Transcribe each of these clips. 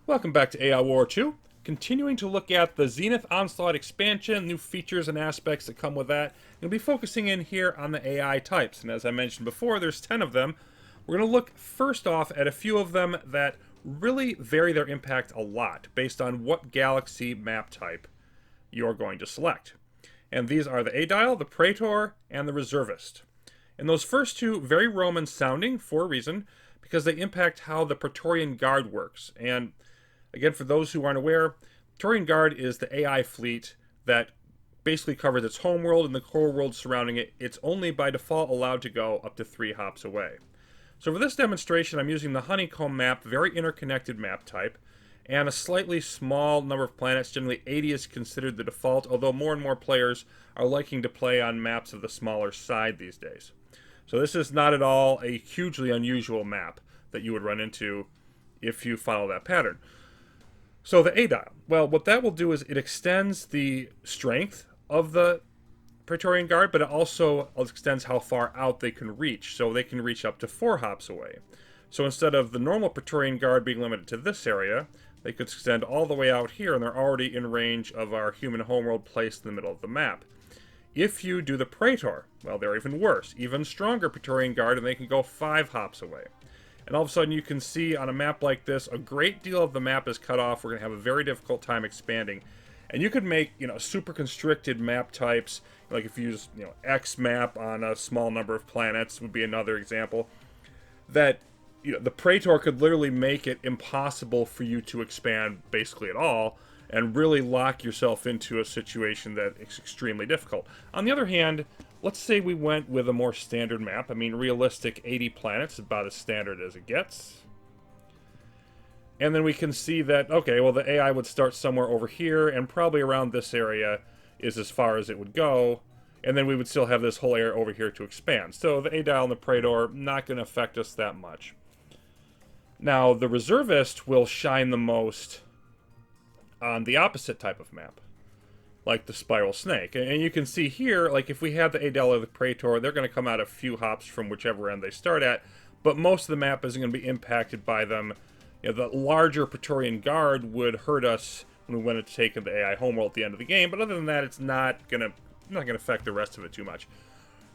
Welcome back to AI War 2. Continuing to look at the Zenith Onslaught expansion, new features and aspects that come with that. We'll be focusing in here on the AI types, and as I mentioned before, there's 10 of them. We're going to look first off at a few of them that really vary their impact a lot based on what galaxy map type you're going to select. And these are the Aedile, the Praetor, and the Reservist. And those first two, very Roman sounding for a reason, because they impact how the Praetorian Guard works. And again, for those who aren't aware, Praetorian Guard is the AI fleet that basically covers its homeworld and the core world surrounding it. It's only by default allowed to go up to 3 hops away. So for this demonstration, I'm using the Honeycomb map, very interconnected map type, and a slightly small number of planets. Generally 80 is considered the default, although more and more players are liking to play on maps of the smaller side these days. So this is not at all a hugely unusual map that you would run into if you follow that pattern. So the Aedile, well, what that will do is it extends the strength of the Praetorian Guard, but it also extends how far out they can reach. So they can reach up to 4 hops away. So instead of the normal Praetorian Guard being limited to this area, they could extend all the way out here, and they're already in range of our human homeworld placed in the middle of the map. If you do the Praetor, well, they're even worse, even stronger Praetorian Guard, and they can go 5 hops away. And all of a sudden you can see on a map like this, a great deal of the map is cut off. We're going to have a very difficult time expanding. And you could make, super constricted map types, like if you use, X map on a small number of planets would be another example, that, the Praetor could literally make it impossible for you to expand basically at all, and really lock yourself into a situation that is extremely difficult. On the other hand, let's say we went with a more standard map. I mean, realistic 80 planets is about as standard as it gets. And then we can see that, okay, well, the AI would start somewhere over here, and probably around this area is as far as it would go. And then we would still have this whole area over here to expand. So the Aedile and the Praetor, not going to affect us that much. Now, the Reservist will shine the most on the opposite type of map, like the Spiral Snake. And you can see here, like if we have the Aedile or the Praetor, they're going to come out a few hops from whichever end they start at, but most of the map isn't going to be impacted by them. The larger Praetorian Guard would hurt us when we went to take the AI homeworld at the end of the game, but other than that, it's not going to affect the rest of it too much.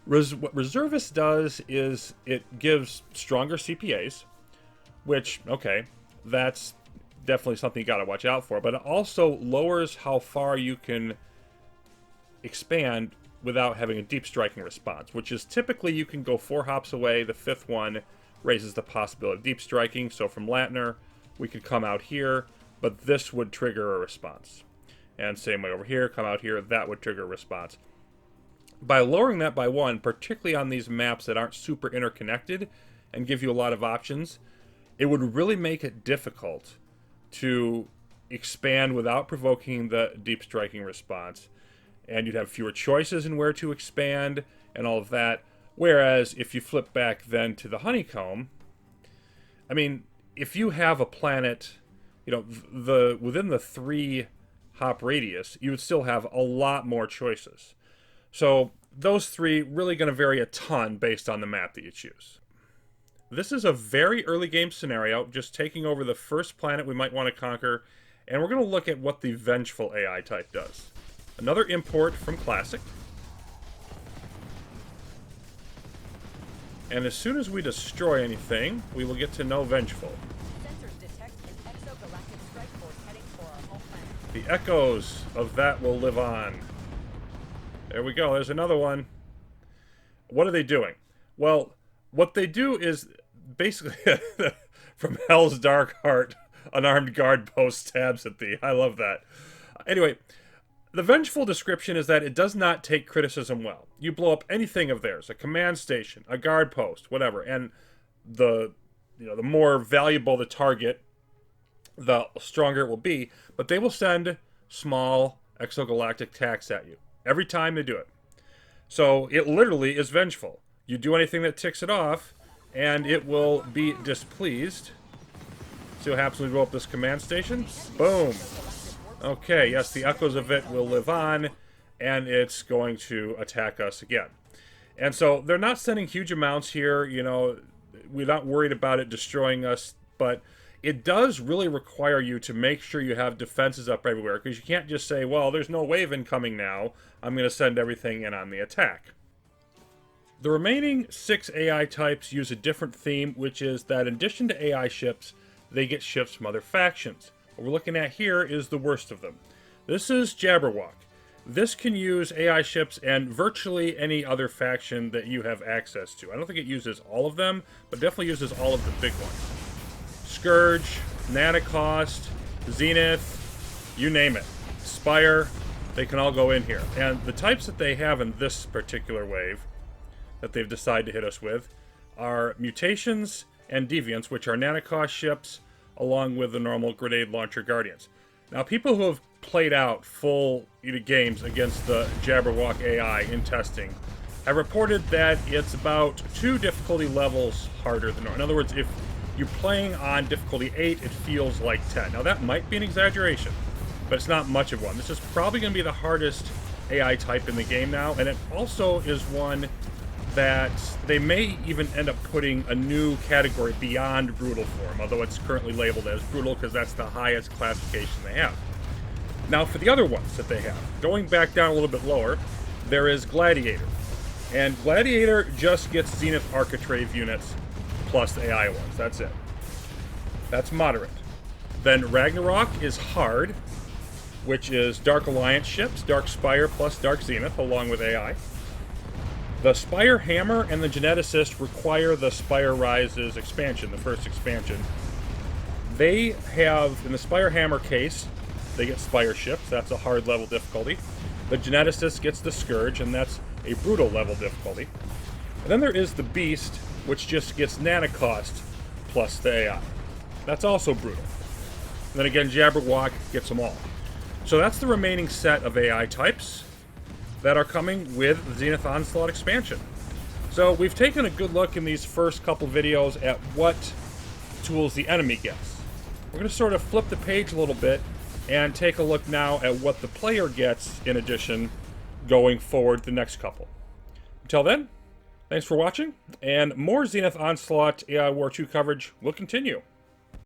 What Reservist does is it gives stronger CPAs, which, okay, that's definitely something you got to watch out for, but it also lowers how far you can expand without having a deep striking response, which is typically you can go 4 hops away. The 5th one raises the possibility of deep striking, so from Latner we could come out here, but this would trigger a response. And same way over here, come out here, that would trigger a response. By lowering that by 1, particularly on these maps that aren't super interconnected and give you a lot of options, it would really make it difficult to expand without provoking the deep striking response. And you'd have fewer choices in where to expand and all of that. Whereas if you flip back then to the Honeycomb, I mean, if you have a planet, within the 3 hop radius, you would still have a lot more choices. So those 3 really going to vary a ton based on the map that you choose. This is a very early game scenario, just taking over the first planet we might want to conquer, and we're going to look at what the Vengeful AI type does. Another import from Classic. And as soon as we destroy anything, we will get to know Vengeful. Sensors detect an exogalactic strike force heading for our home planet. The echoes of that will live on. There we go, there's another one. What are they doing? Well, what they do is basically from Hell's Dark Heart, unarmed guard post stabs at thee. I love that. Anyway, the Vengeful description is that it does not take criticism well. You blow up anything of theirs, a command station, a guard post, whatever, and the more valuable the target, the stronger it will be, but they will send small exogalactic attacks at you every time they do it. So it literally is vengeful. You do anything that ticks it off, and it will be displeased. See what happens when we blow up this command station? Boom! Okay, yes, the echoes of it will live on, and it's going to attack us again. And so they're not sending huge amounts here, we're not worried about it destroying us, but it does really require you to make sure you have defenses up everywhere, because you can't just say, well, there's no wave incoming now, I'm going to send everything in on the attack. The remaining 6 AI types use a different theme, which is that in addition to AI ships, they get ships from other factions. What we're looking at here is the worst of them. This is Jabberwock. This can use AI ships and virtually any other faction that you have access to. I don't think it uses all of them, but definitely uses all of the big ones. Scourge, Nanacost, Zenith, you name it. Spire, they can all go in here. And the types that they have in this particular wave that they've decided to hit us with are Mutations and Deviants, which are Nanacost ships, along with the normal Grenade Launcher Guardians. Now, people who have played out full games against the Jabberwock AI in testing have reported that it's about 2 difficulty levels harder than normal. In other words, if you're playing on difficulty 8, it feels like 10. Now, that might be an exaggeration, but it's not much of one. This is probably going to be the hardest AI type in the game now, and it also is one that they may even end up putting a new category beyond brutal form, although it's currently labeled as brutal because that's the highest classification they have. Now, for the other ones that they have, going back down a little bit lower, there is Gladiator. And Gladiator just gets Zenith Architrave units plus the AI ones. That's it. That's moderate. Then Ragnarok is hard, which is Dark Alliance ships, Dark Spire plus Dark Zenith, along with AI. The Spire Hammer and the Geneticist require the Spire Rises expansion, the first expansion. They have, in the Spire Hammer case, they get Spire ships. That's a hard level difficulty. The Geneticist gets the Scourge, and that's a brutal level difficulty. And then there is the Beast, which just gets Nanacost plus the AI. That's also brutal. And then again, Jabberwock gets them all. So that's the remaining set of AI types that are coming with the Zenith Onslaught expansion. So we've taken a good look in these first couple videos at what tools the enemy gets. We're going to sort of flip the page a little bit and take a look now at what the player gets in addition going forward the next couple. Until then, thanks for watching, and more Zenith Onslaught AI War 2 coverage will continue.